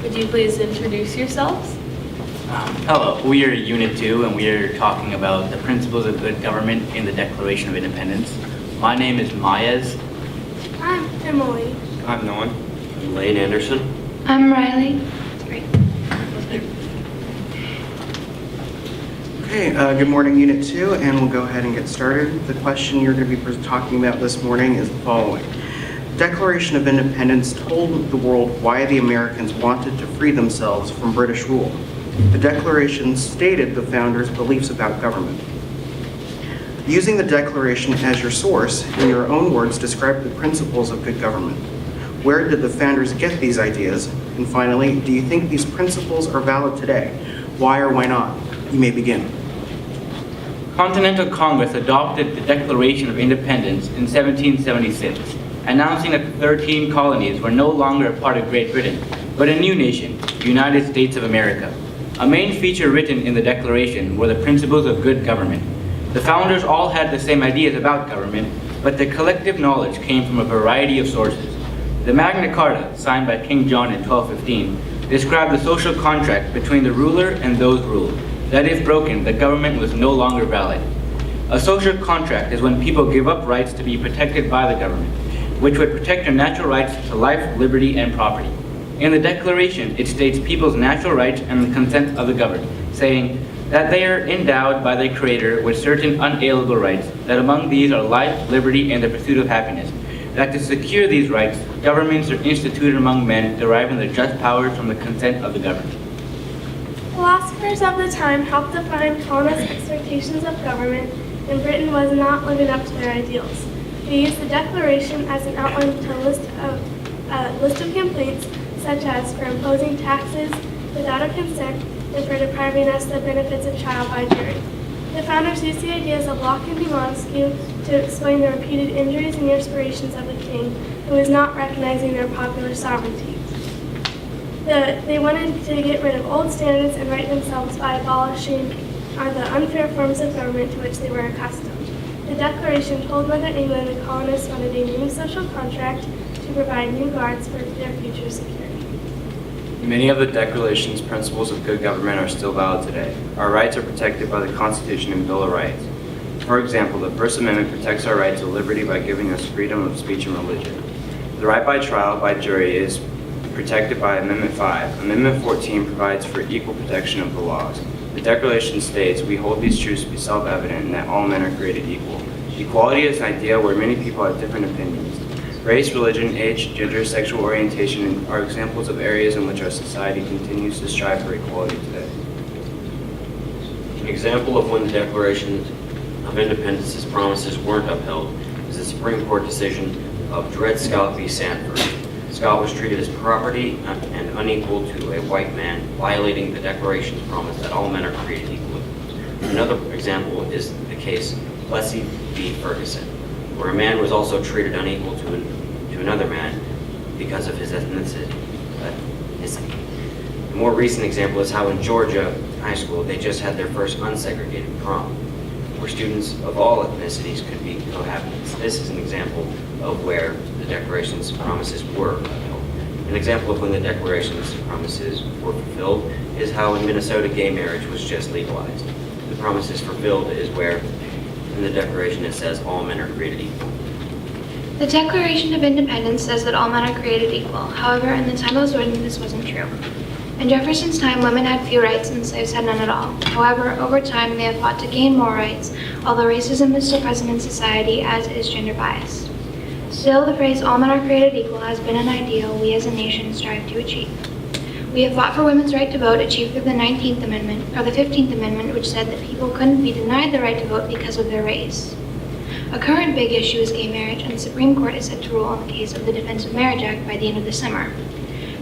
Would you please introduce yourselves? Hello, we are Unit 2 and we are talking about the principles of good government in the Declaration of Independence. My name is Mayez. I'm Emily. I'm Nolan. I'm Lane Anderson. I'm Riley. Great. Okay, good morning, Unit 2, and we'll go ahead and get started. The question you're going to be talking about this morning is the following. The Declaration of Independence told the world why the Americans wanted to free themselves from British rule. The Declaration stated the founders' beliefs about government. Using the Declaration as your source, in your own words, describe the principles of good government. Where did the founders get these ideas? And finally, do you think these principles are valid today? Why or why not? You may begin. Continental Congress adopted the Declaration of Independence in 1776, announcing that the 13 colonies were no longer a part of Great Britain, but a new nation, the United States of America. A main feature written in the Declaration were the principles of good government. The founders all had the same ideas about government, but their collective knowledge came from a variety of sources. The Magna Carta, signed by King John in 1215, described the social contract between the ruler and those ruled, that if broken, the government was no longer valid. A social contract is when people give up rights to be protected by the government, which would protect their natural rights to life, liberty, and property. In the Declaration, it states people's natural rights and the consent of the governed, saying that they are endowed by their Creator with certain unalienable rights, that among these are life, liberty, and the pursuit of happiness, that to secure these rights, governments are instituted among men, deriving their just powers from the consent of the governed. Philosophers of the time helped define colonists' expectations of government, and Britain was not living up to their ideals. They used the Declaration as an outline to a list of complaints, such as for imposing taxes without a consent and for depriving us the benefits of trial by jury. The founders used the ideas of Locke and Montesquieu to explain the repeated injuries and usurpations of the king, who was not recognizing their popular sovereignty. They wanted to get rid of old standards and right themselves by abolishing the unfair forms of government to which they were accustomed. The Declaration told Mother England the colonists wanted a new social contract to provide new guards for their future security. Many of the Declaration's principles of good government are still valid today. Our rights are protected by the Constitution and Bill of Rights. For example, the First Amendment protects our right to liberty by giving us freedom of speech and religion. The right by trial by jury is protected by Amendment 5. Amendment 14 provides for equal protection of the laws. The Declaration states, we hold these truths to be self-evident and that all men are created equal. Equality is an idea where many people have different opinions. Race, religion, age, gender, sexual orientation are examples of areas in which our society continues to strive for equality today. An example of when the Declaration of Independence's promises weren't upheld is the Supreme Court decision of Dred Scott v. Sanford. Scott was treated as property and unequal to a white man, violating the Declaration's promise that all men are created equal. Another example is the case Plessy v. Ferguson, where a man was also treated unequal to another man because of his ethnicity. A more recent example is how in Georgia high school they just had their first unsegregated prom, where students of all ethnicities could be cohabitants. This is an example of where the Declaration's promises were upheld. An example of when the Declaration's promises were fulfilled is how in Minnesota gay marriage was just legalized. The promises fulfilled is where in the Declaration it says all men are created equal. The Declaration of Independence says that all men are created equal. However, in the time it was written, this wasn't true. In Jefferson's time, women had few rights and slaves had none at all. However, over time, they have fought to gain more rights, although racism is still present in society, as is gender bias. Still, the phrase all men are created equal has been an ideal we as a nation strive to achieve. We have fought for women's right to vote achieved through the 19th Amendment, or the 15th Amendment, which said that people couldn't be denied the right to vote because of their race. A current big issue is gay marriage, and the Supreme Court is set to rule on the case of the Defense of Marriage Act by the end of the summer.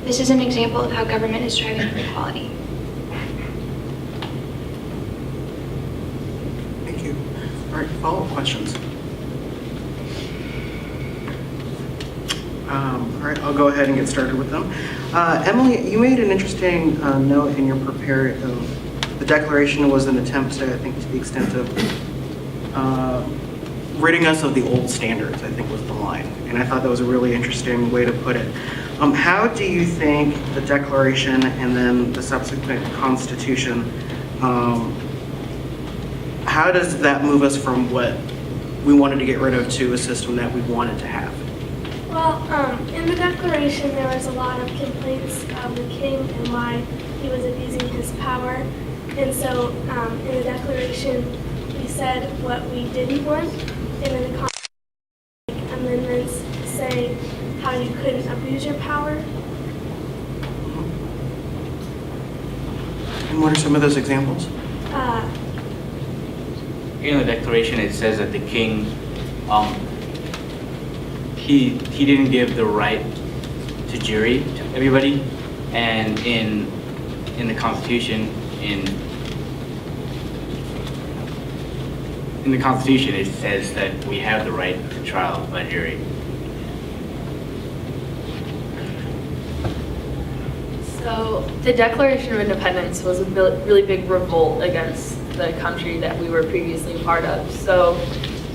This is an example of how government is striving for equality. Thank you. All right, follow-up questions. All right, I'll go ahead and get started with them. Emily, you made an interesting note in your prepared. The Declaration was an attempt to, I think, to the extent of ridding us of the old standards, I think was the line. And I thought that was a really interesting way to put it. How do you think the Declaration and then the subsequent Constitution, how does that move us from what we wanted to get rid of to a system that we wanted to have? Well, in the Declaration, there was a lot of complaints of the king and why he was abusing his power. And so in the Declaration, we said what we didn't want, and in the Constitution, amendments say how you couldn't abuse your power. And what are some of those examples? In the Declaration, it says that the king, he didn't give the right to jury to everybody, and in the Constitution, in the Constitution, it says that we have the right to trial by jury. So the Declaration of Independence was a really big revolt against the country that we were previously part of. So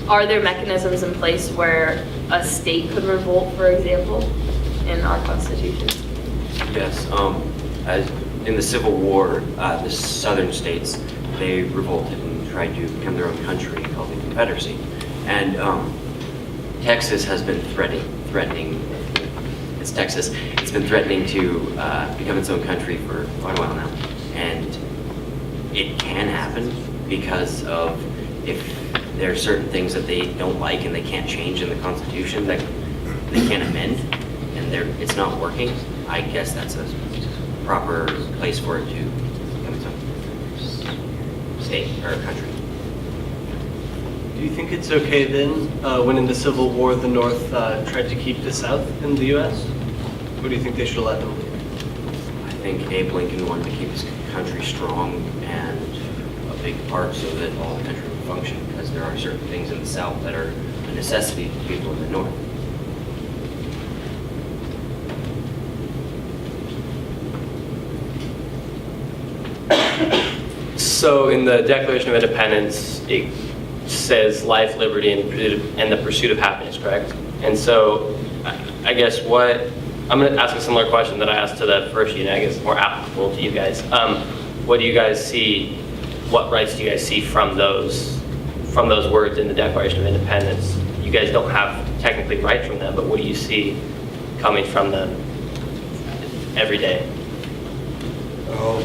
are there mechanisms in place where a state could revolt, for example, in our Constitution? Yes, as in the Civil War, the southern states, they revolted and tried to become their own country called the Confederacy. And Texas has been threatening, it's Texas, it's been threatening to become its own country for quite a while now. And it can happen because of if there are certain things that they don't like and they can't change in the Constitution that they can't amend, and it's not working. I guess that's a proper place for it to become its own state or country. Do you think it's okay then, when in the Civil War the North tried to keep the South in the U.S.? Or do you think they should have let them leave? I think Abe Lincoln wanted to keep his country strong and a big part so that all the country would function, because there are certain things in the South that are a necessity to people in the North. So in the Declaration of Independence, it says life, liberty, and the pursuit of happiness, correct? And so I guess I'm going to ask a similar question that I asked to the first unit, I guess more applicable to you guys. What do you guys see, what rights do you guys see from those words in the Declaration of Independence? You guys don't have technically rights from them, but what do you see coming from them every day? Oh,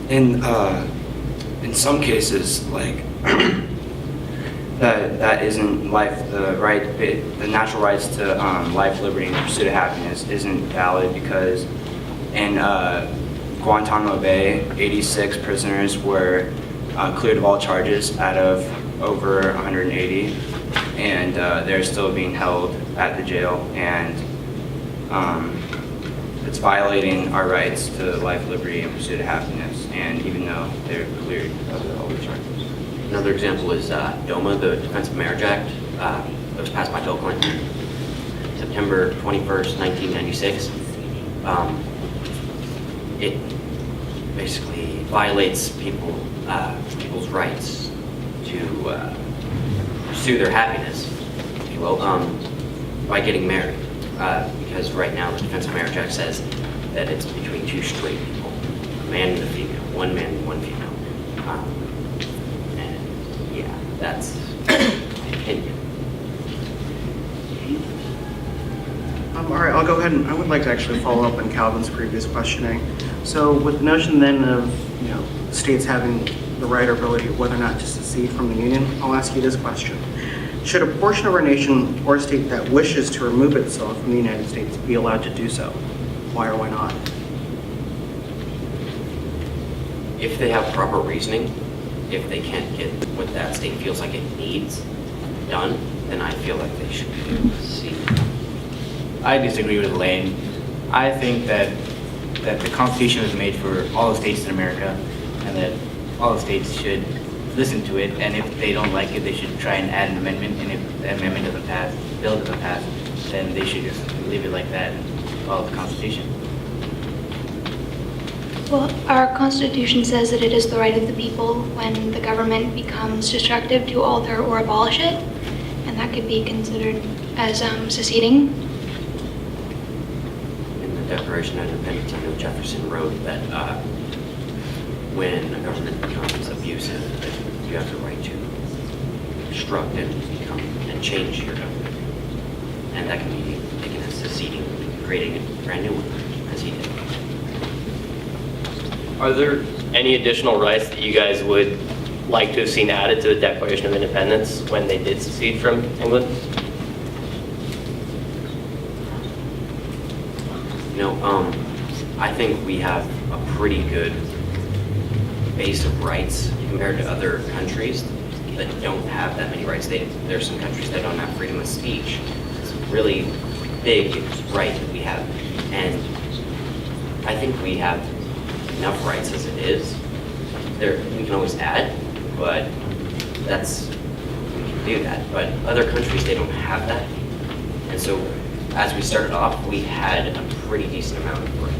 in some cases, like that isn't life. The natural rights to life, liberty, and pursuit of happiness isn't valid because in Guantanamo Bay, 86 prisoners were cleared of all charges out of over 180, and they're still being held at the jail, and it's violating our rights to life, liberty, and pursuit of happiness, and even though they're cleared of all the charges. Another example is DOMA, the Defense of Marriage Act, that was passed by Bill Clinton, September 21st, 1996. It basically violates people's rights to pursue their happiness, if you will, by getting married. Because right now the Defense of Marriage Act says that it's between two straight people, a man and a female, one man and one female. And yeah, that's my opinion. All right, I'll go ahead and I would like to actually follow up on Calvin's previous questioning. So with the notion then of, states having the right or ability whether or not to secede from the Union, I'll ask you this question. Should a portion of our nation or a state that wishes to remove itself from the United States be allowed to do so? Why or why not? If they have proper reasoning, if they can't get what that state feels like it needs done, then I feel like they should secede. I disagree with Lane. I think that the Constitution was made for all the states in America, and that all the states should listen to it, and if they don't like it, they should try and add an amendment, and if the amendment doesn't pass, the bill doesn't pass, then they should just leave it like that and follow the Constitution. Well, our Constitution says that it is the right of the people when the government becomes destructive to alter or abolish it. that could be considered as seceding? In the Declaration of Independence, I know Jefferson wrote that when a government becomes abusive, that you have the right to obstruct and change your government. And that can be taken as seceding, creating a brand new one, as he did. Are there any additional rights that you guys would like to have seen added to the Declaration of Independence when they did secede from England? I think we have a pretty good base of rights compared to other countries that don't have that many rights. There's some countries that don't have freedom of speech. It's a really big right that we have. And I think we have enough rights as it is. We can always add, but we can do that. But other countries, they don't have that. And so as we started off, we had a pretty decent amount of rights.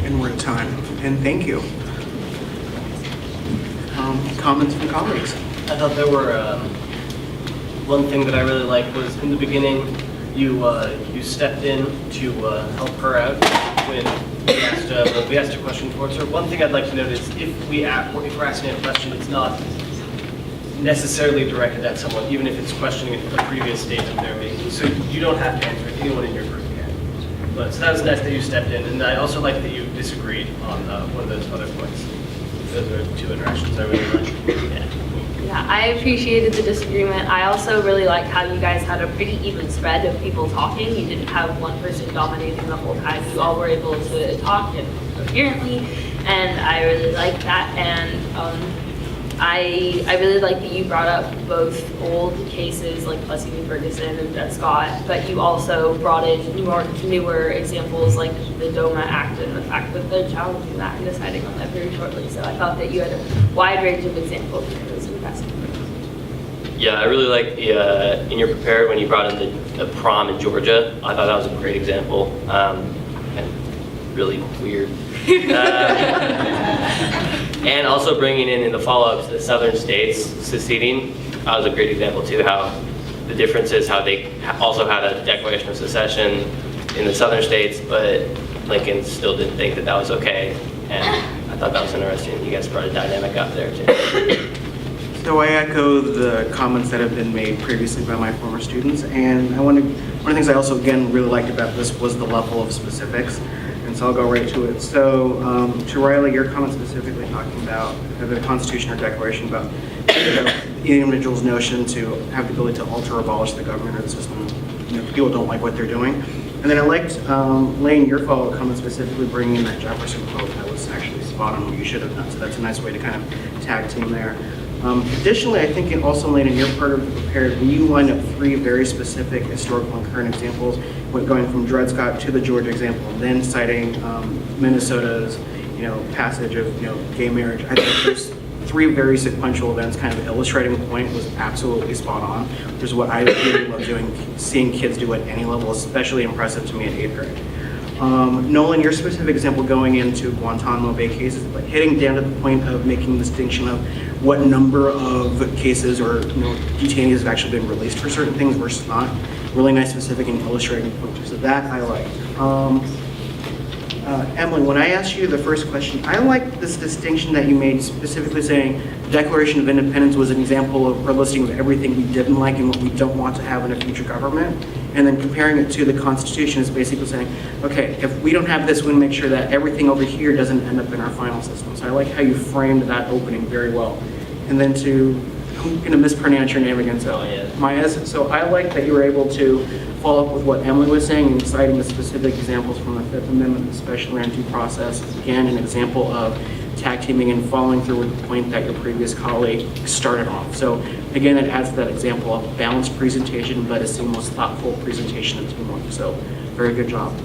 And we're at time. And thank you. Comments from colleagues? I thought there were, one thing that I really liked was in the beginning, you stepped in to help her out when we asked a question towards her. One thing I'd like to note is if we're asking a question, it's not necessarily directed at someone, even if it's questioning a previous statement they're making. So you don't have to answer it. Anyone in your group can. But so that was nice that you stepped in, and I also like that you disagreed on one of those other points. Those are two interactions I really liked. Yeah, I appreciated the disagreement. I also really liked how you guys had a pretty even spread of people talking. You didn't have one person dominating the whole time. You all were able to talk and coherently, and I really liked that. And I really like that you brought up both old cases like Plessy v. Ferguson and Dred Scott, but you also brought in newer examples like the DOMA Act and the fact that they're challenging that and deciding on that very shortly. So I thought that you had a wide range of examples, and it was impressive. Yeah, I really like the, in your prepared when you brought in the prom in Georgia. I thought that was a great example, and really weird. And also bringing in the follow-ups the southern states seceding. That was a great example too, how the difference is how they also had a declaration of secession in the southern states, but Lincoln still didn't think that was okay. And I thought that was interesting. You guys brought a dynamic out there too. So I echo the comments that have been made previously by my former students, and one of the things I also again really liked about this was the level of specifics. So I'll go right to it. So to Riley, your comment specifically talking about the Constitution or Declaration about the individual's notion to have the ability to alter or abolish the government or the system. People don't like what they're doing. And then I liked, Lane, your follow-up comment specifically bringing in that Jefferson quote that was actually spot on what you should have done. So that's a nice way to kind of tag team there. Additionally, I think also, Lane, in your part of the prepared, when you lined up three very specific historical and current examples, going from Dred Scott to the Georgia example, and then citing Minnesota's, passage of, gay marriage, I think those three very sequential events kind of illustrating the point was absolutely spot on, which is what I really love doing, seeing kids do at any level, especially impressive to me in 8th grade. Nolan, your specific example going into Guantanamo Bay cases, but hitting down to the point of making the distinction of what number of cases or detainees have actually been released for certain things versus not. Really nice, specific, and illustrating the point. So that I like. Emily, when I asked you the first question, I like this distinction that you made, specifically saying the Declaration of Independence was an example of our listing of everything we didn't like and what we don't want to have in a future government. And then comparing it to the Constitution is basically saying, okay, if we don't have this, we make sure that everything over here doesn't end up in our final system. So I like how you framed that opening very well. And then I'm going to mispronounce your name again, so Maez. So I like that you were able to follow up with what Emily was saying and citing the specific examples from the Fifth Amendment, especially around due process. Again, an example of tag teaming and following through with the point that your previous colleague started off. So again, it adds to that example of balanced presentation, but a seamless, thoughtful presentation of teamwork. So very good job.